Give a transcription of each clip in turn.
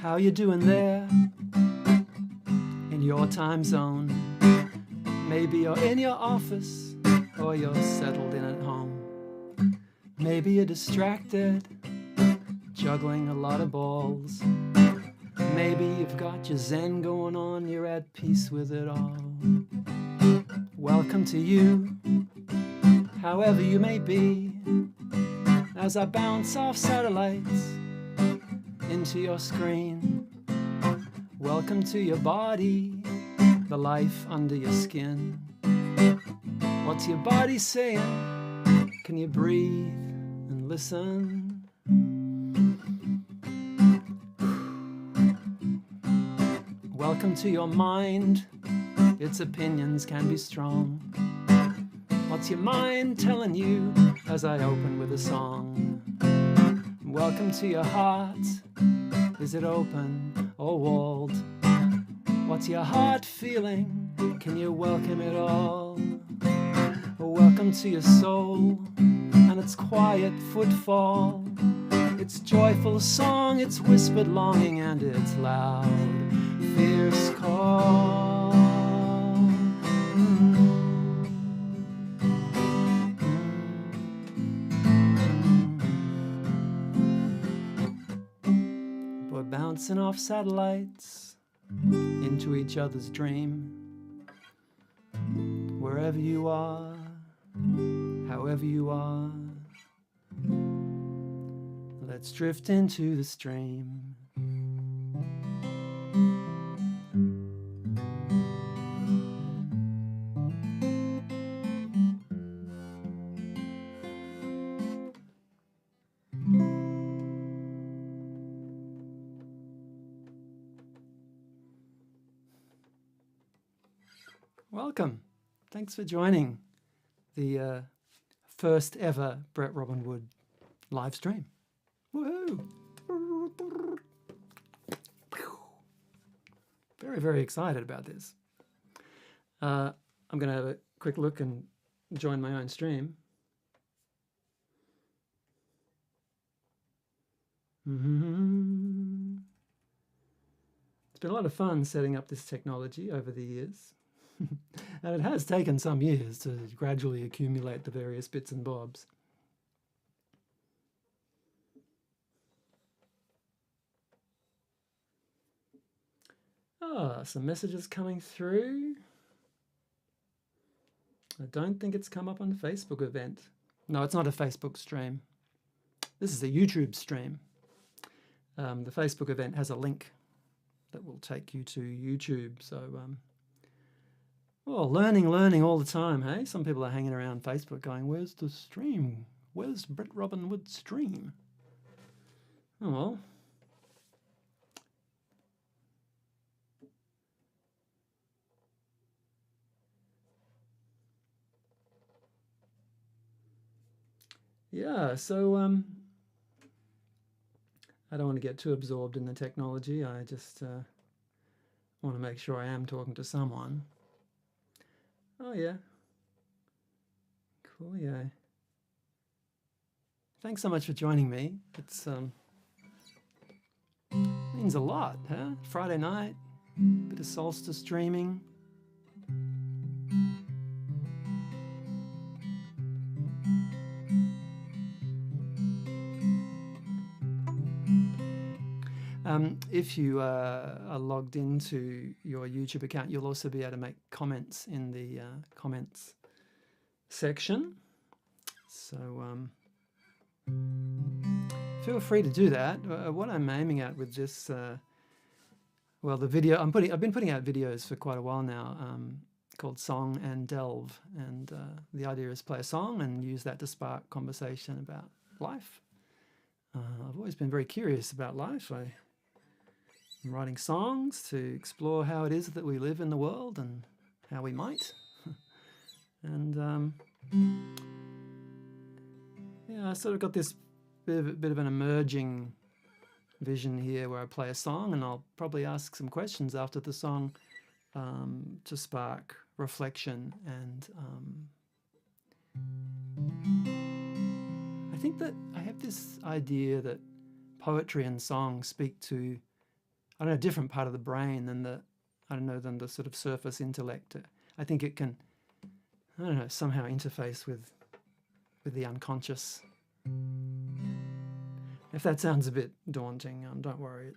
How you doing there in your time zone? Maybe you're in your office or you're settled in at home. Maybe you're distracted, juggling a lot of balls. Maybe you've got your zen going on, you're at peace with it all. Welcome to you, however you may be, as I bounce off satellites into your screen. Welcome to your body, the life under your skin. What's your body saying? Can you breathe and listen? Welcome to your mind, its opinions can be strong. What's your mind telling you as I open with a song? Welcome to your heart, is it open or walled? What's your heart feeling? Can you welcome it all? Welcome to your soul and its quiet footfall. It's joyful song, it's whispered longing, and it's loud, fierce call. We're bouncing off satellites into each other's dream. Wherever you are, however you are, let's drift into the stream. Welcome. Thanks for joining the first ever Brett Robin Wood live stream. Woohoo! Very, very excited about this. I'm going to have a quick look and join my own stream. It's been a lot of fun setting up this technology over the years. And it has taken some years to gradually accumulate the various bits and bobs. Some messages coming through. I don't think it's come up on the Facebook event. No, it's not a Facebook stream. This is a YouTube stream. The Facebook event has a link that will take you to YouTube. So, well, learning all the time, hey? Some people are hanging around Facebook going, where's the stream? Where's Brett Robin Wood's stream? Oh, well. Yeah, so I don't want to get too absorbed in the technology. I just want to make sure I am talking to someone. Oh, yeah. Cool, yeah. Thanks so much for joining me. It's means a lot, huh? Friday night, bit of Solstice dreaming. If you are logged into your YouTube account, you'll also be able to make comments in the comments section. So feel free to do that. What I'm aiming at with this, well, the video I've been putting out videos for quite a while now, called Song and Delve, and the idea is play a song and use that to spark conversation about life. I've always been very curious about life. I'm writing songs to explore how it is that we live in the world and how we might. And yeah, I sort of got this bit of an emerging vision here where I play a song and I'll probably ask some questions after the song to spark reflection. And I I think that I have this idea that poetry and song speak to, I don't know, a different part of the brain than than the sort of surface intellect. I think it can, I don't know, somehow interface with the unconscious. If that sounds a bit daunting, don't worry.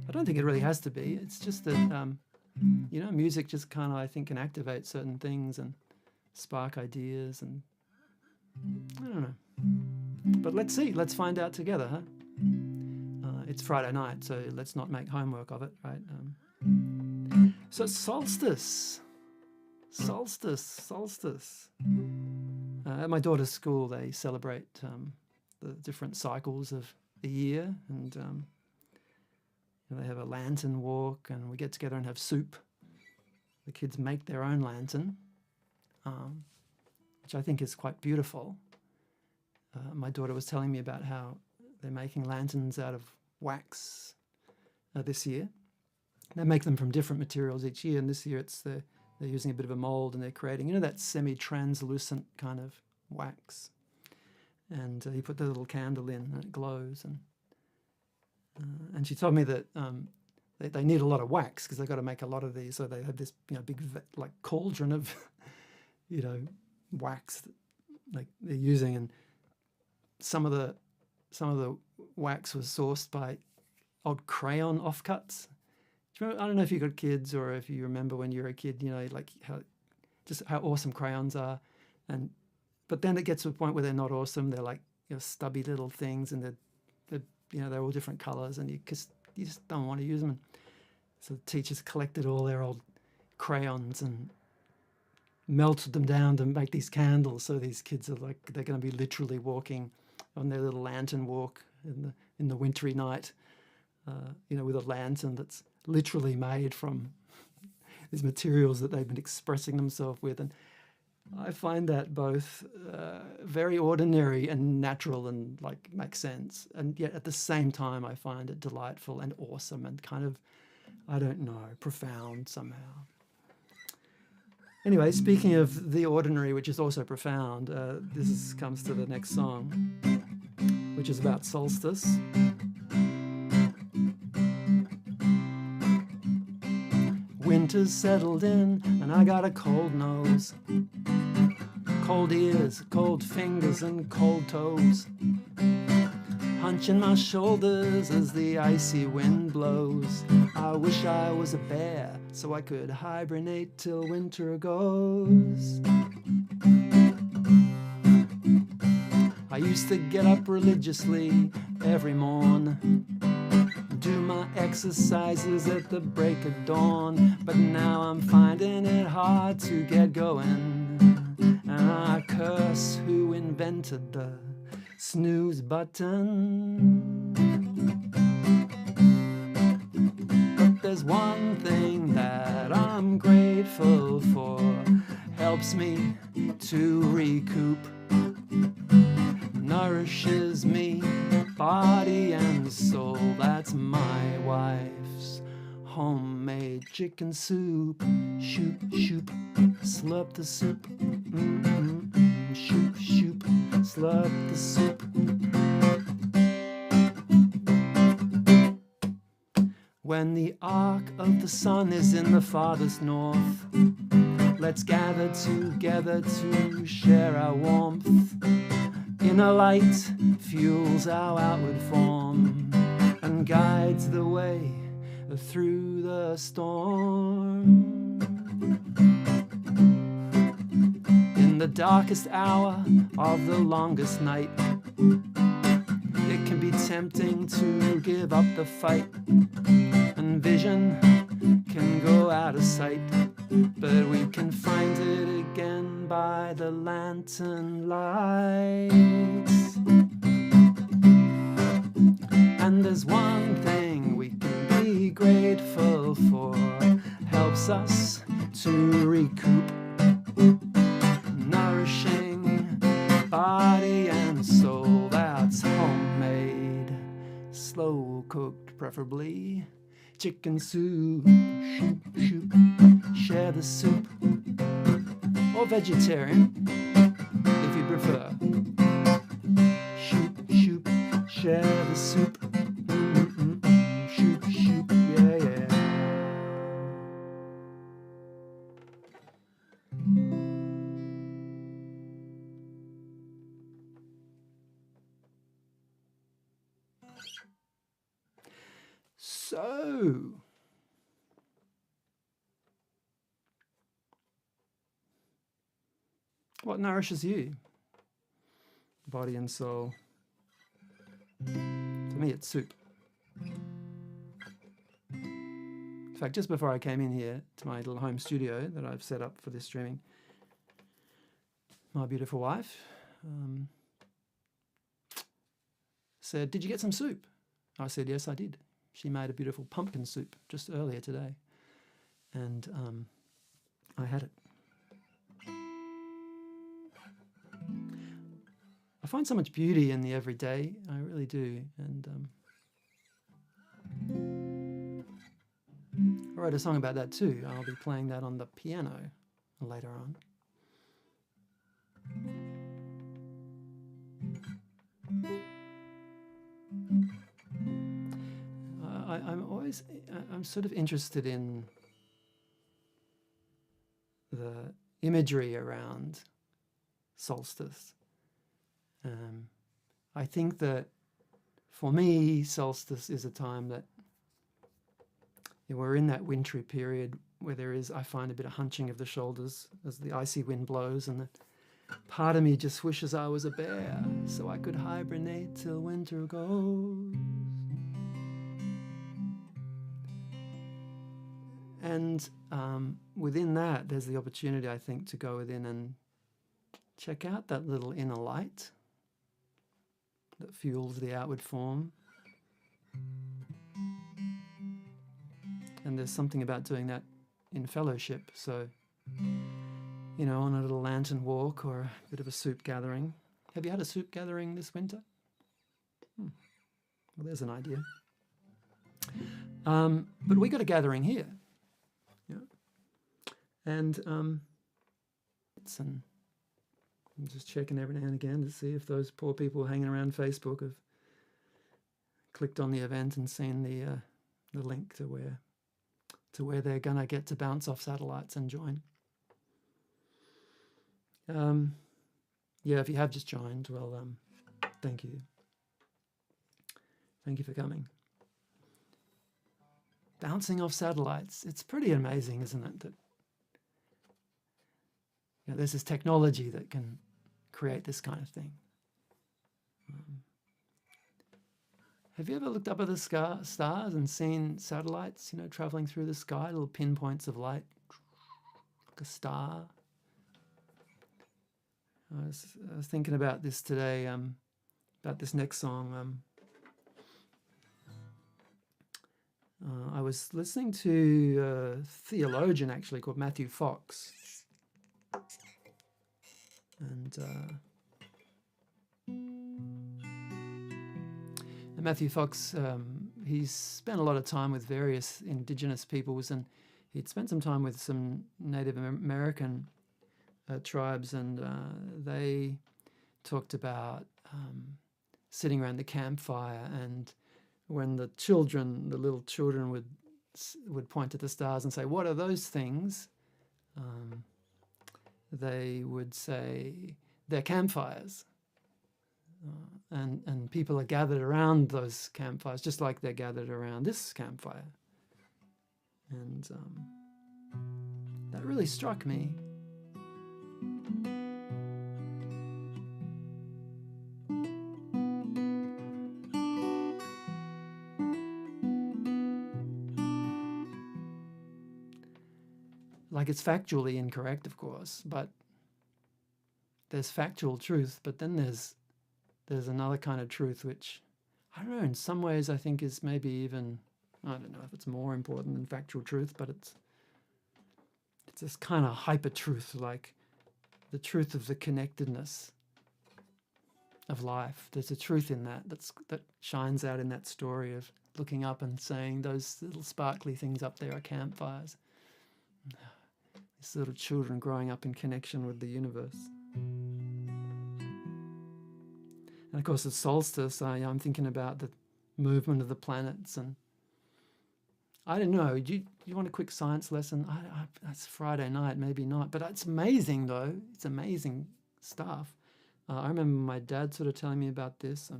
I don't think it really has to be. It's just that, music just kind of, I think, can activate certain things and spark ideas, and I don't know. But let's see. Let's find out together, huh? It's Friday night, so let's not make homework of it, right? So Solstice. At my daughter's school, they celebrate the different cycles of the year, and they have a lantern walk, and we get together and have soup. The kids make their own lantern, which I think is quite beautiful. My daughter was telling me about how they're making lanterns out of wax this year. They make them from different materials each year, and this year they're using a bit of a mold, and they're creating, that semi-translucent kind of wax. And you put the little candle in, and it glows. And she told me that they need a lot of wax because they've got to make a lot of these. So they have this big cauldron of wax that they're using, and some of the wax was sourced by old crayon offcuts. I don't know if you've got kids or if you remember when you were a kid, how awesome crayons are. But then it gets to a point where they're not awesome. They're like stubby little things, and they're all different colors, and you just don't want to use them. So the teachers collected all their old crayons and melted them down to make these candles. So these kids are they're going to be literally walking on their little lantern walk in the wintry night, with a lantern that's literally made from these materials that they've been expressing themselves with. And I find that both very ordinary and natural and makes sense. And yet at the same time, I find it delightful and awesome and kind of, I don't know, profound somehow. Anyway, speaking of the ordinary, which is also profound, this comes to the next song, which is about solstice. Winter's settled in and I got a cold nose, cold ears, cold fingers and cold toes, hunching my shoulders as the icy wind blows. I wish I was a bear so I could hibernate till winter goes. I used to get up religiously every morn, do my exercises at the break of dawn, but now I'm finding it hard to get going, and I curse who invented the snooze button. But there's one thing that I'm grateful for, helps me to recoup, nourishes me body and soul. That's my wife's homemade chicken soup. Shoop, shoop, slurp the soup. Shoop, shoop, slurp the soup. When the arc of the sun is in the farthest north, let's gather together to share our warmth. Inner light fuels our outward form and guides the way through the storm. In the darkest hour of the longest night, it can be tempting to give up the fight, and vision can go out of sight, but we can find it again by the lantern lights. And there's one thing we can be grateful for, helps us to recoup, nourishing body and soul. That's homemade, slow cooked preferably, chicken soup. Shoop, shoop, share the soup, or vegetarian if you prefer. share the soup. Shoop, shoop, yeah, yeah. So, what nourishes you? Body and soul. For me, it's soup. In fact, just before I came in here to my little home studio that I've set up for this streaming, my beautiful wife said, "Did you get some soup?" I said, "Yes, I did." She made a beautiful pumpkin soup just earlier today, and I had it. I find so much beauty in the everyday, I really do, and I wrote a song about that too. I'll be playing that on the piano later on. I'm sort of interested in the imagery around solstice. I think that for me, solstice is a time that we're in that wintry period where there is, I find, a bit of hunching of the shoulders as the icy wind blows, and that part of me just wishes I was a bear so I could hibernate till winter goes. And within that, there's the opportunity, I think, to go within and check out that little inner light that fuels the outward form. And there's something about doing that in fellowship. So, you know, on a little lantern walk or a bit of a soup gathering. Have you had a soup gathering this winter? Well, there's an idea. But we got a gathering here. Yeah. And I'm just checking every now and again to see if those poor people hanging around Facebook have clicked on the event and seen the link to where they're gonna get to bounce off satellites and join. Yeah, if you have just joined, well, thank you. Thank you for coming. Bouncing off satellites. It's pretty amazing, isn't it? That there's this technology that can create this kind of thing. Have you ever looked up at the stars and seen satellites, traveling through the sky, little pinpoints of light, like a star? I was thinking about this today, about this next song. I was listening to a theologian, actually, called Matthew Fox. And Matthew Fox, he's spent a lot of time with various indigenous peoples, and he'd spent some time with some Native American tribes, and they talked about sitting around the campfire, and when the little children would point to the stars and say, "What are those things?" They would say, "They're campfires." And people are gathered around those campfires, just like they're gathered around this campfire. And that really struck me. Like, it's factually incorrect, of course, but there's factual truth, but then there's another kind of truth which, I don't know, in some ways I think is maybe even, I don't know if it's more important than factual truth, but it's this kind of hyper truth, like the truth of the connectedness of life. There's a truth in that shines out in that story of looking up and saying those little sparkly things up there are campfires. These little children growing up in connection with the universe. And of course, at solstice, I'm thinking about the movement of the planets. And I don't know, do you want a quick science lesson? It's Friday night, maybe not. But it's amazing, though. It's amazing stuff. I remember my dad sort of telling me about this.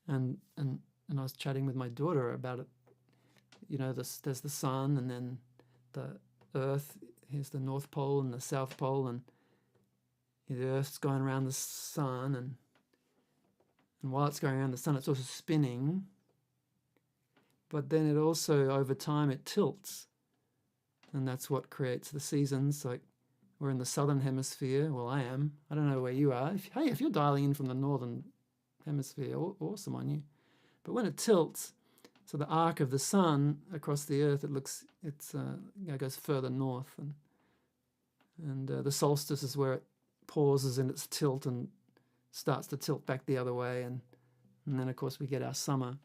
And I was chatting with my daughter about it. There's the sun, and then the Earth. Here's the North Pole and the South Pole, and the Earth's going around the sun, and while it's going around the sun, it's also spinning. But then it also, over time, it tilts, and that's what creates the seasons. Like, we're in the southern hemisphere. Well, I am. I don't know where you are. If you're dialing in from the northern hemisphere, awesome on you. But when it tilts, so the arc of the sun across the Earth, it goes further north, and the solstice is where it pauses in its tilt and starts to tilt back the other way, and then of course we get our summer,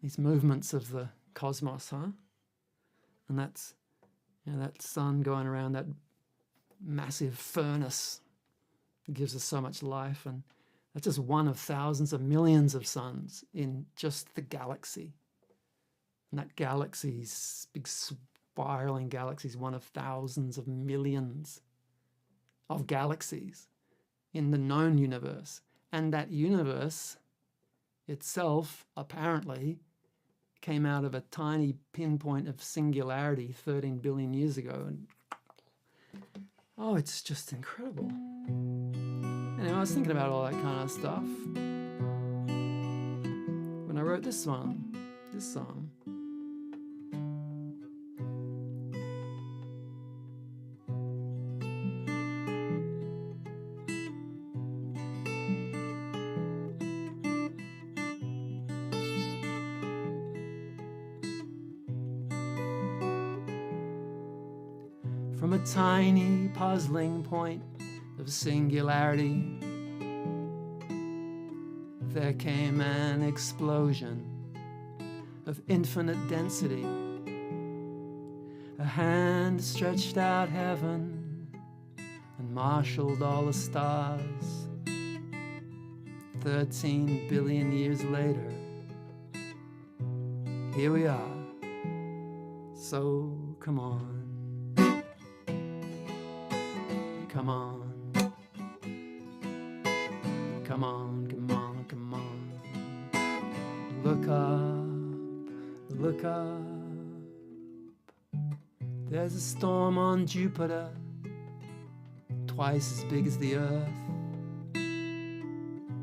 these movements of the cosmos, and that's that sun going around that massive furnace gives us so much life, and that's just one of thousands of millions of suns in just the galaxy. And that galaxy's big spiraling galaxy is one of thousands of millions of galaxies in the known universe. And that universe itself apparently came out of a tiny pinpoint of singularity 13 billion years ago. And it's just incredible. Anyway, I was thinking about all that kind of stuff when I wrote this song. From a tiny puzzling point of singularity, there came an explosion of infinite density. A hand stretched out heaven and marshaled all the stars. 13 billion years later, here we are. So come on. Come on, come on, come on, come on. Look up, look up. There's a storm on Jupiter, twice as big as the Earth.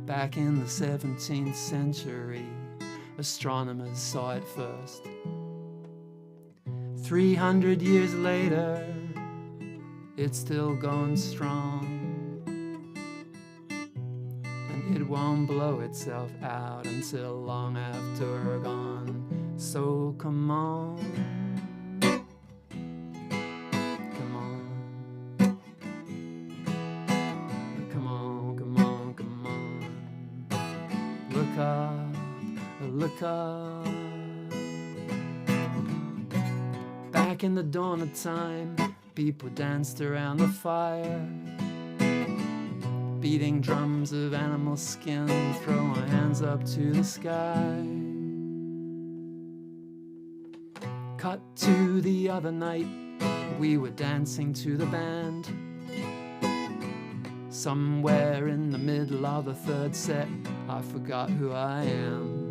Back in the 17th century, astronomers saw it first. 300 years later, it's still going strong, and it won't blow itself out until long after we're gone. So come on, come on, come on, come on, come on. Look up, look up. Back in the dawn of time, people danced around the fire, beating drums of animal skin, throw our hands up to the sky. Cut to the other night, we were dancing to the band. Somewhere in the middle of the third set, I forgot who I am.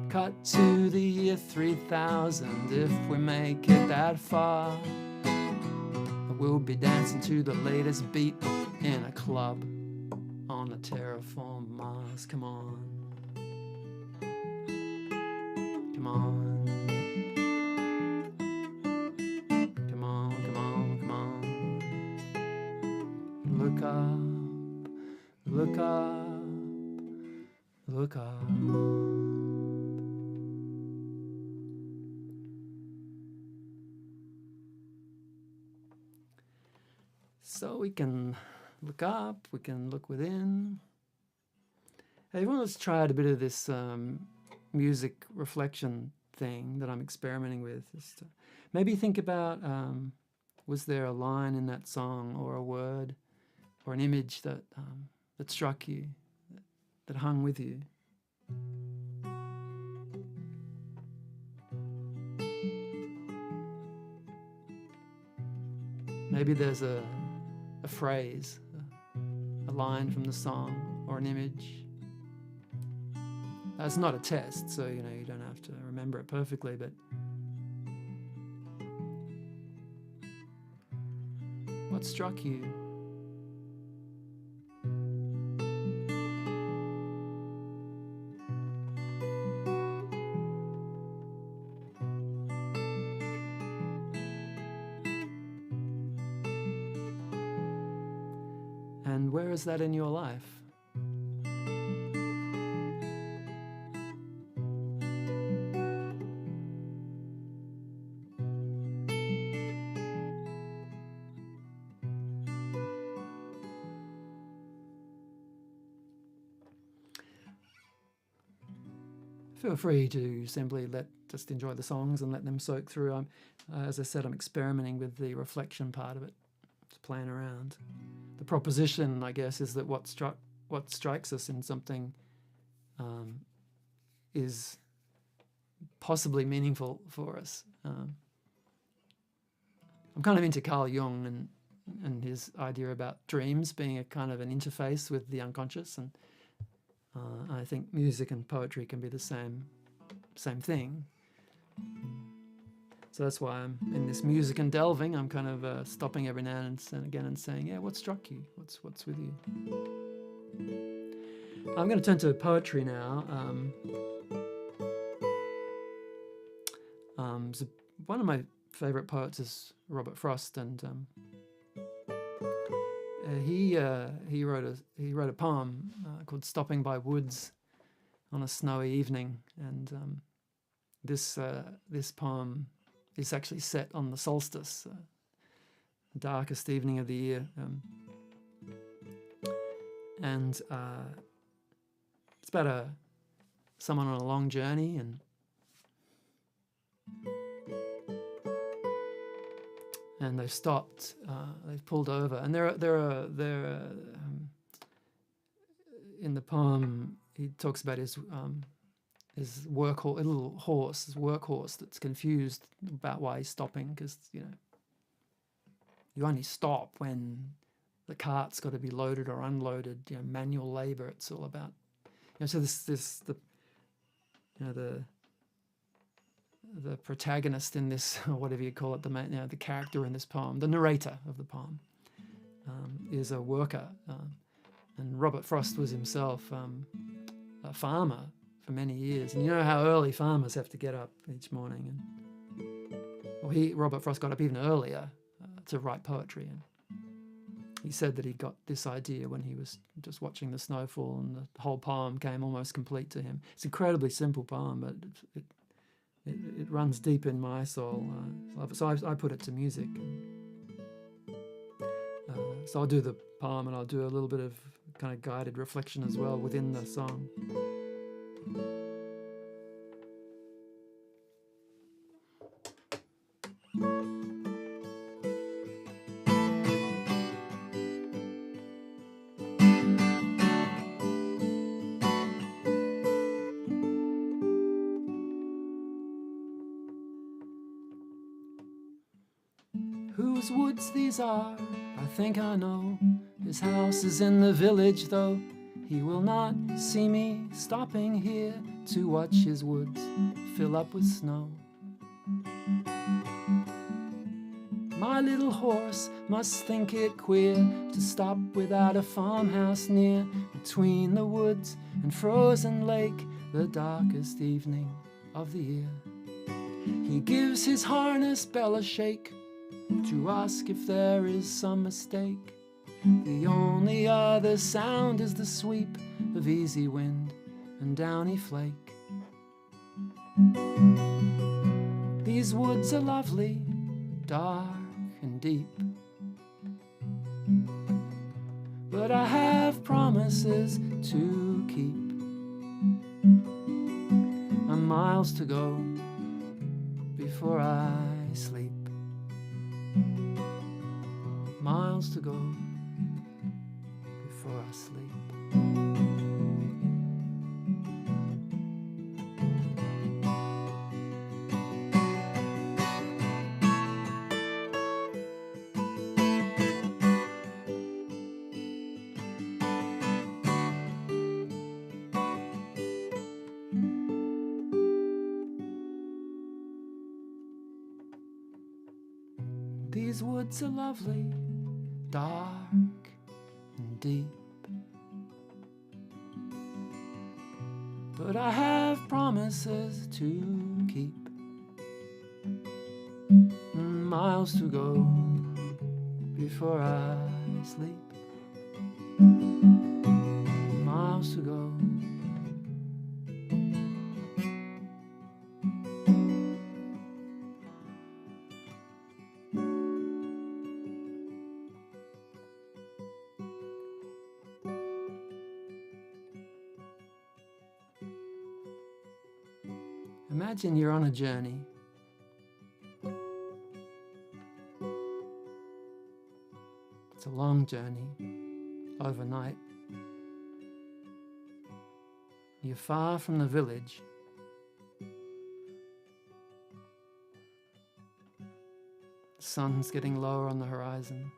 Cut to the year 3000, if we make it that far, we'll be dancing to the latest beat in a club on a terraformed Mars. Come on, come on, come on, come on, come on. Look up, look up, look up. So we can look up, we can look within. Hey, everyone, let's try out a bit of this music reflection thing that I'm experimenting with is to maybe think about, was there a line in that song or a word or an image that struck you, that hung with you? Maybe there's a phrase, a line from the song or an image. That's not a test, so you don't have to remember it perfectly, but what struck you? And where is that in your life? Feel free to simply just enjoy the songs and let them soak through. As I said, I'm experimenting with the reflection part of it, just playing around. The proposition, I guess, is that what strikes us in something is possibly meaningful for us. I'm kind of into Carl Jung and his idea about dreams being a kind of an interface with the unconscious, and I think music and poetry can be the same thing. So that's why I'm in this music and delving. I'm kind of stopping every now and again and saying, yeah, what struck you? What's with you? I'm going to turn to poetry now. So one of my favourite poets is Robert Frost, and he wrote a poem called "Stopping by Woods on a Snowy Evening," and this poem is actually set on the solstice, the darkest evening of the year, and it's about someone on a long journey, and they've stopped, they've pulled over, and they're in the poem he talks about his workhorse that's confused about why he's stopping, because you only stop when the cart's got to be loaded or unloaded. Manual labor. It's all about so the protagonist in this, or whatever you call it, the character in this poem, the narrator of the poem, is a worker, and Robert Frost was himself a farmer for many years, and you know how early farmers have to get up each morning, and Robert Frost got up even earlier to write poetry, and he said that he got this idea when he was just watching the snowfall, and the whole poem came almost complete to him. It's an incredibly simple poem, but it runs deep in my soul. So I put it to music. So I'll do the poem, and I'll do a little bit of kind of guided reflection as well within the song. Whose woods these are, I think I know. His house is in the village, though he will not see me stopping here to watch his woods fill up with snow. My little horse must think it queer to stop without a farmhouse near, between the woods and frozen lake, the darkest evening of the year. He gives his harness bell a shake to ask if there is some mistake. The only other sound is the sweep of easy wind and downy flake. These woods are lovely, dark and deep, but I have promises to keep. miles to go before I sleep. Miles to go before I sleep. These woods are lovely, dark and deep, but I have promises to keep. Miles to go before I sleep. Miles to go. Imagine you're on a journey. It's a long journey, overnight. You're far from the village. The sun's getting lower on the horizon.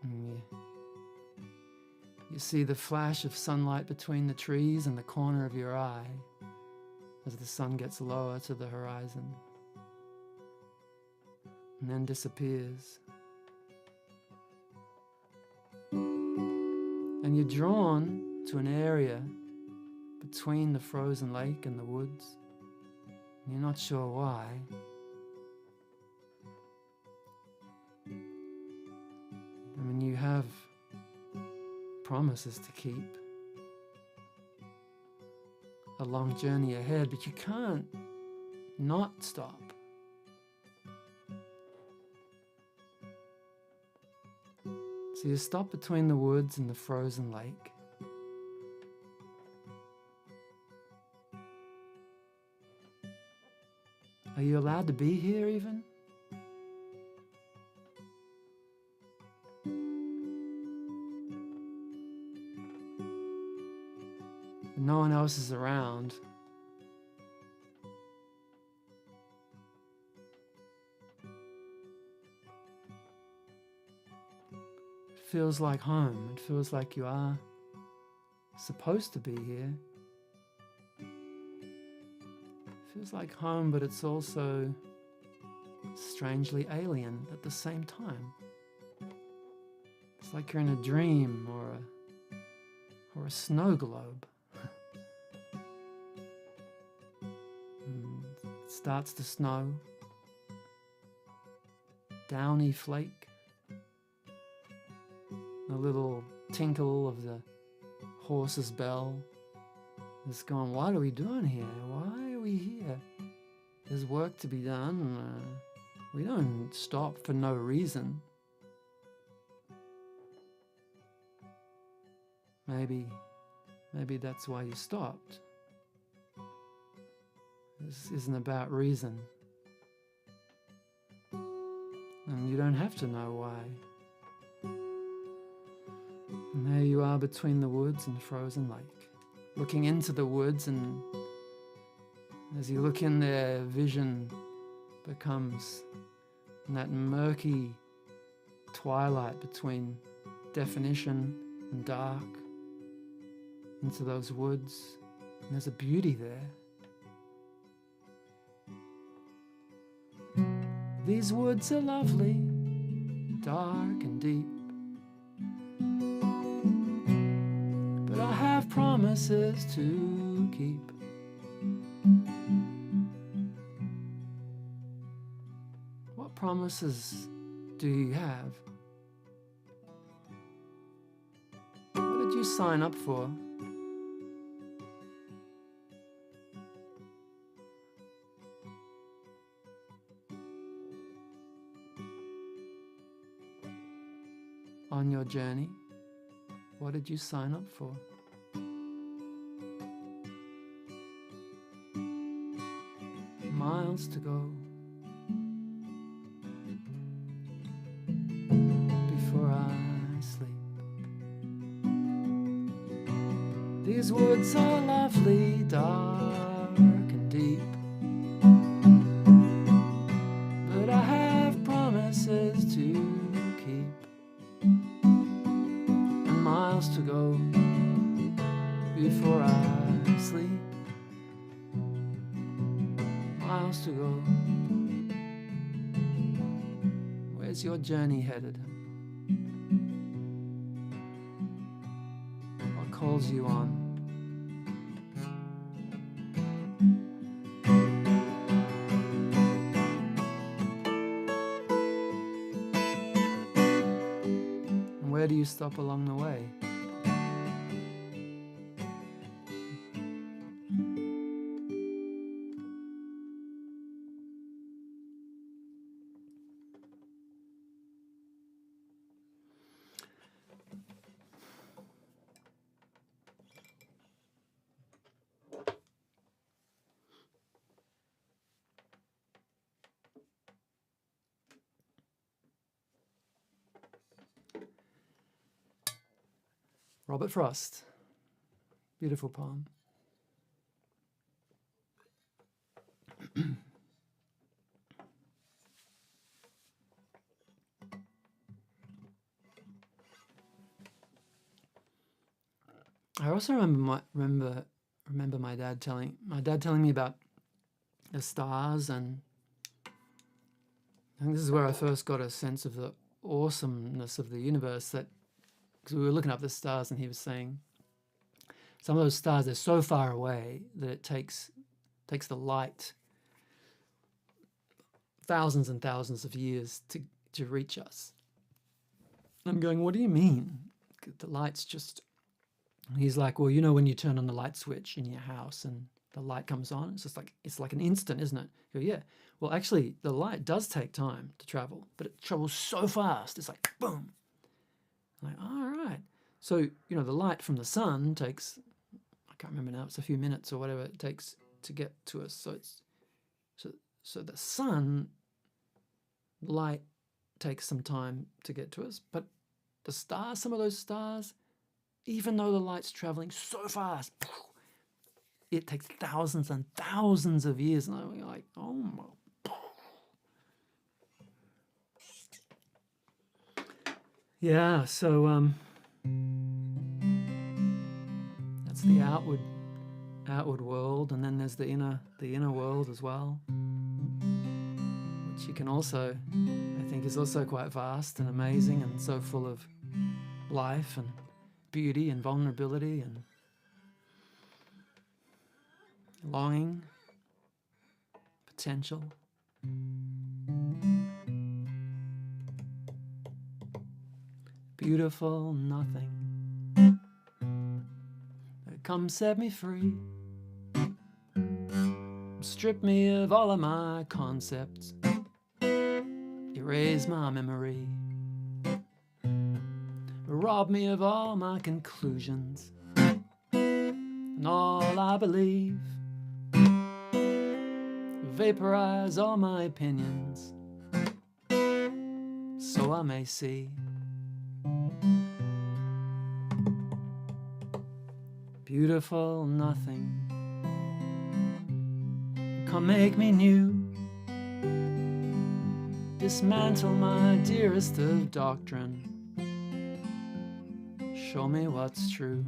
And you see the flash of sunlight between the trees and the corner of your eye as the sun gets lower to the horizon and then disappears. And you're drawn to an area between the frozen lake and the woods. And you're not sure why. I mean, you have promises to keep, a long journey ahead, but you can't not stop. So you stop between the woods and the frozen lake. Are you allowed to be here even? No one else is around. It feels like home. It feels like you are supposed to be here. It feels like home, but it's also strangely alien at the same time. It's like you're in a dream or a snow globe. It starts to snow. Downy flake. The little tinkle of the horse's bell is going, what are we doing here? Why are we here? There's work to be done. We don't stop for no reason. Maybe that's why you stopped. This isn't about reason. And you don't have to know why. And there you are between the woods and the frozen lake, looking into the woods, and as you look in there, vision becomes that murky twilight between definition and dark into those woods, and there's a beauty there. These woods are lovely, dark and deep, but I have promises to keep. What promises do you have? What did you sign up for? On your journey, what did you sign up for? miles to go before I sleep. These woods are lovely, dark and deep, but I have promises to keep, and miles to go before I sleep. Miles to go. Where's your journey headed? What calls you on? And where do you stop along the way? Robert Frost. Beautiful poem. I also remember my dad telling me about the stars, and I think this is where I first got a sense of the awesomeness of the universe. That because we were looking up the stars, and he was saying some of those stars are so far away that it takes the light thousands and thousands of years to reach us. I'm going, what do you mean? The light's just... He's like, well, you know when you turn on the light switch in your house and the light comes on, it's like an instant, isn't it? I go, yeah. Well, actually, the light does take time to travel, but it travels so fast. It's like, boom. I'm like, all right. So, you know, the light from the sun takes, I can't remember now, it's a few minutes or whatever it takes to get to us. So the sun light takes some time to get to us, but the stars, some of those stars, even though the light's traveling so fast, it takes thousands and thousands of years. And I'm like, oh my. Yeah, so that's the outward world, and then there's the inner world as well, which you can also, I think, is also quite vast and amazing and so full of life and beauty and vulnerability and longing, potential. Beautiful nothing, come set me free, strip me of all of my concepts, erase my memory, rob me of all my conclusions and all I believe, vaporize all my opinions so I may see. Beautiful nothing, come make me new, dismantle my dearest of doctrine, show me what's true,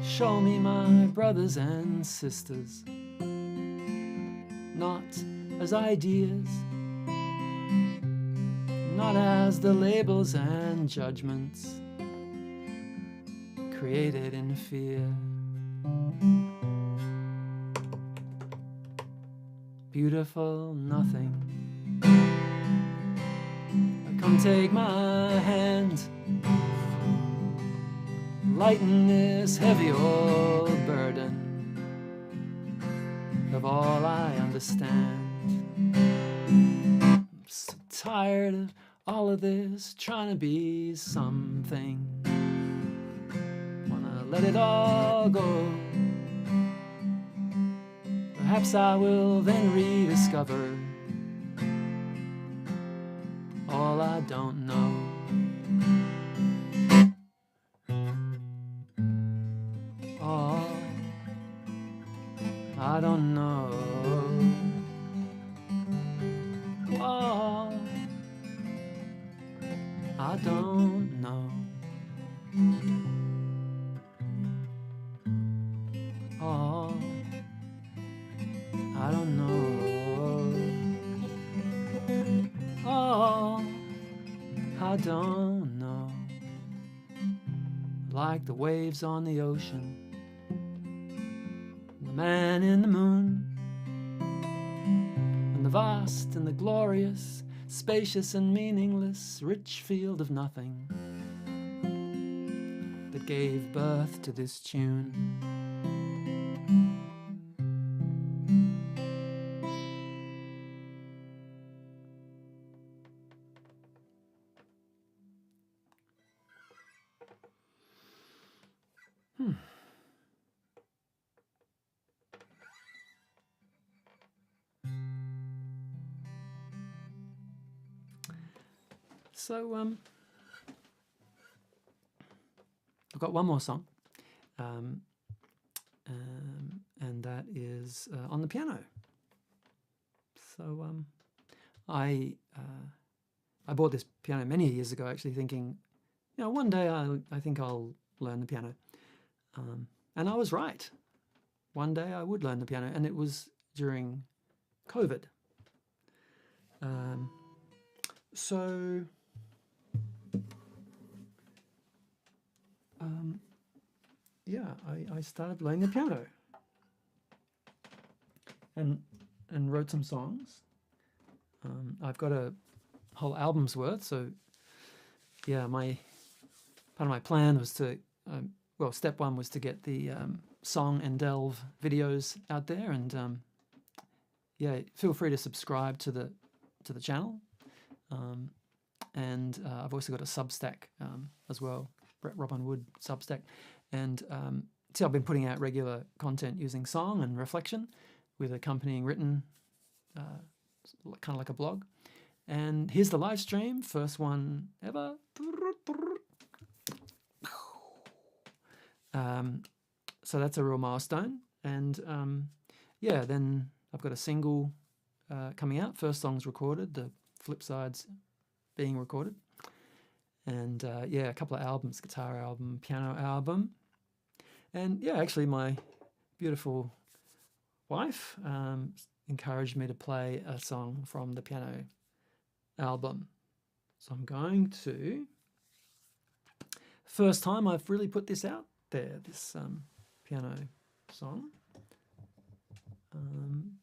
show me my brothers and sisters, not as ideas, not as the labels and judgments created in fear. Beautiful nothing, come take my hand, lighten this heavy old burden of all I understand. I'm so tired of all of this trying to be something. Wanna let it all go. perhaps I will then rediscover all I don't know. All I don't know. All I don't know. All I don't know. All I don't know. Like the waves on the ocean, the man in the moon, and the vast and the glorious, spacious and meaningless, rich field of nothing that gave birth to this tune. So, I've got one more song, and that is on the piano. So, I bought this piano many years ago, actually thinking, one day I think I'll learn the piano. And I was right. One day I would learn the piano, and it was during COVID. I started learning the piano and wrote some songs. I've got a whole album's worth, so yeah, part of my plan was to, step one was to get the Song and Delve videos out there, and feel free to subscribe to the channel. And I've also got a Substack as well, Brett Robin Wood Substack. And I've been putting out regular content using song and reflection with accompanying written, kind of like a blog. And here's the live stream, first one ever. So that's a real milestone. And then I've got a single coming out. First song's recorded, the flip side's being recorded. And a couple of albums, guitar album, piano album. And actually my beautiful wife encouraged me to play a song from the piano album. So I'm going to, first time I've really put this out there, this piano song.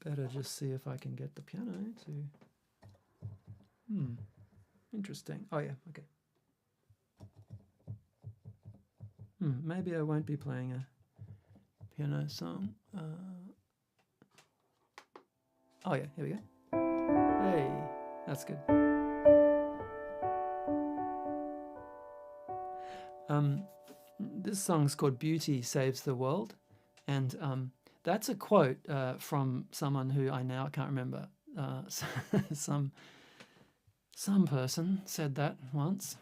Better just see if I can get the piano to, interesting. Oh yeah, okay. Maybe I won't be playing a piano song. Oh yeah, here we go. Hey, that's good. This song's called Beauty Saves the World, and that's a quote from someone who I now can't remember. Some person said that once.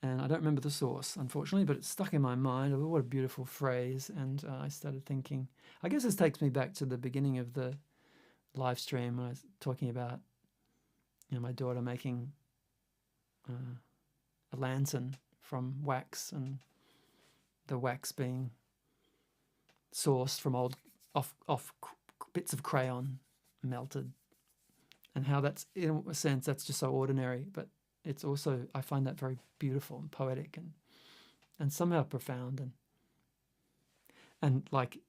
And I don't remember the source, unfortunately, but it stuck in my mind. Oh, what a beautiful phrase. And I started thinking, I guess this takes me back to the beginning of the live stream when I was talking about, my daughter making a lantern from wax, and the wax being sourced from off bits of crayon melted, and how that's, in a sense, that's just so ordinary, but it's also, I find that very beautiful and poetic and somehow profound, and like,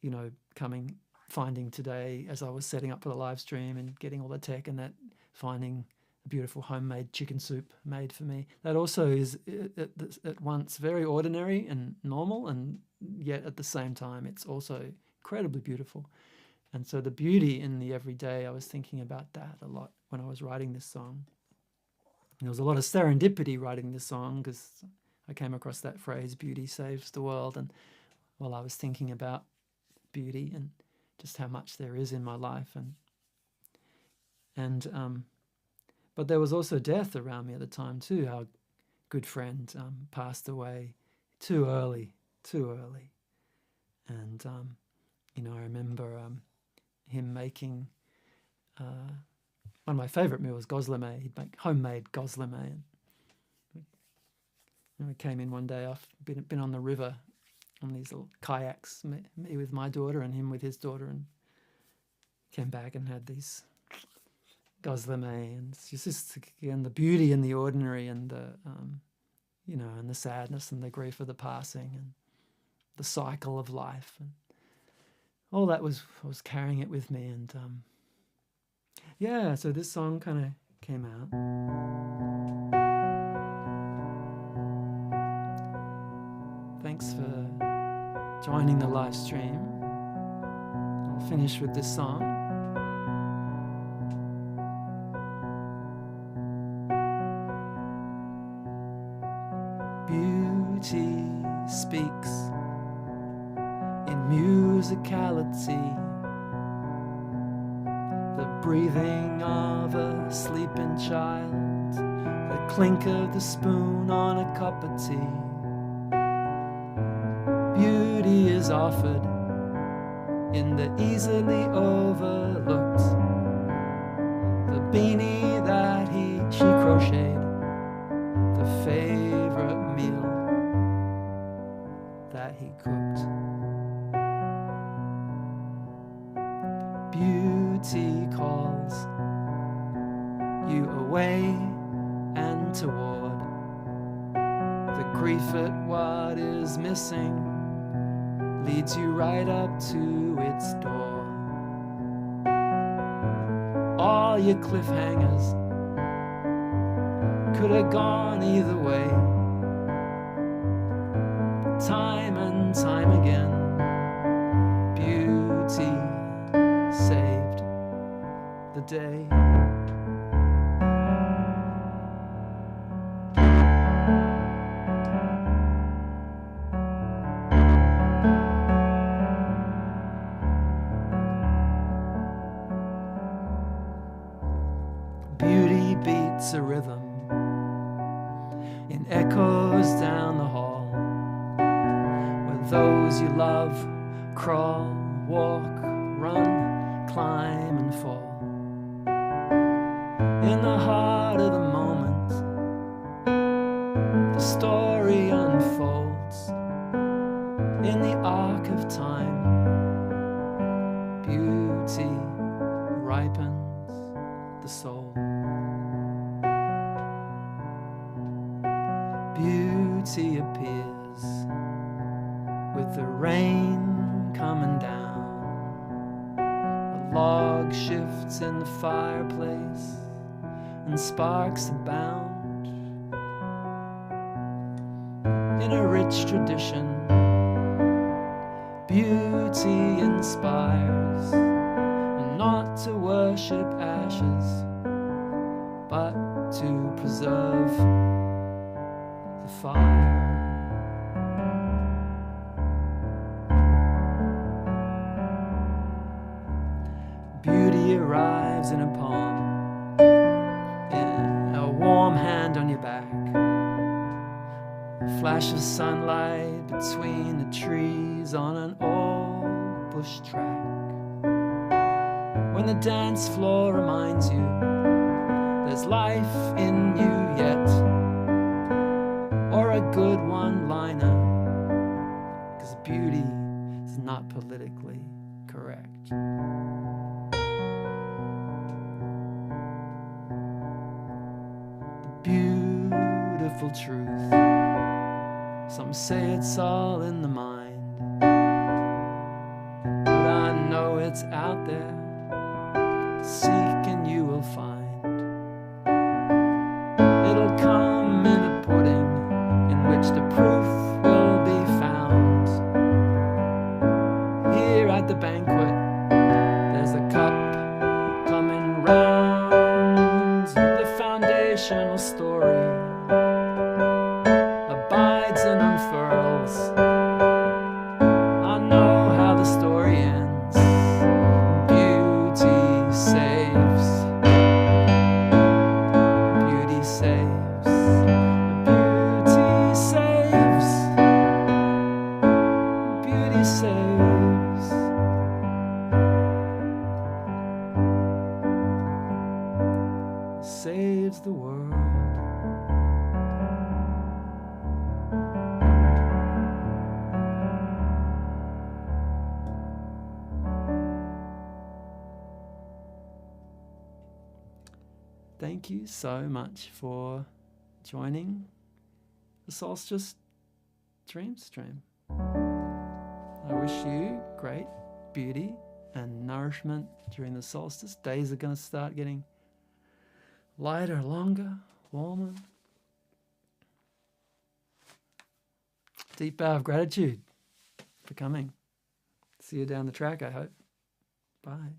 finding today, as I was setting up for the live stream and getting all the tech and that, finding a beautiful homemade chicken soup made for me, that also is at once very ordinary and normal, and yet at the same time it's also incredibly beautiful. And so the beauty in the everyday, I was thinking about that a lot when I was writing this song. There was a lot of serendipity writing this song, because I came across that phrase, beauty saves the world. And while I was thinking about beauty and just how much there is in my life. But there was also death around me at the time too. Our good friend passed away too early. And, I remember him making one of my favourite meals, gozleme. He'd make homemade gozleme. And we came in one day, I've been on the river on these little kayaks, me with my daughter and him with his daughter, and came back and had these gozleme. And it's just, again, the beauty in the ordinary, and the, and the sadness and the grief of the passing, and the cycle of life, and all that was carrying it with me. And so this song kind of came out. Thanks for joining the live stream. I'll finish with this song. Beauty speaks in musicality, the breathing of a sleeping child, the clink of the spoon on a cup of tea. Beauty is offered in the easily overlooked, the beanie that she crocheted, the favorite meal that he cooked. Beauty calls you away and toward the grief at what is missing, leads you right up to its door. All your cliffhangers could have gone either way. Time and time again, beauty saved the day. Beauty beats a rhythm in echoes down the hall, where those you love crawl, walk, run, climb and fall. In the heart of the moment, the story unfolds. In the arc of time, beauty ripens the soul. Beauty appears with the rain coming down. A log shifts in the fireplace and sparks abound. In a rich tradition, beauty inspires, and not to worship ashes, but to preserve the fire. Beauty arrives in a poem, in a warm hand on your back, a flash of sunlight between the trees on an old bush track. When the dance floor reminds you there's life in you yet, or a good one-liner, 'cause beauty is not politically correct. The beautiful truth, some say it's all in the mind, but I know it's out there. Seek and you will find. It'll come in a pudding in which the proof will be found. Here at the banquet, there's a cup coming round. The foundational story abides and unfurls. I know how the story ends. thank you so much for joining the Solstice Dream Stream. I wish you great beauty and nourishment during the solstice. Days are going to start getting lighter, longer, warmer. Deep bow of gratitude for coming. See you down the track, I hope. Bye.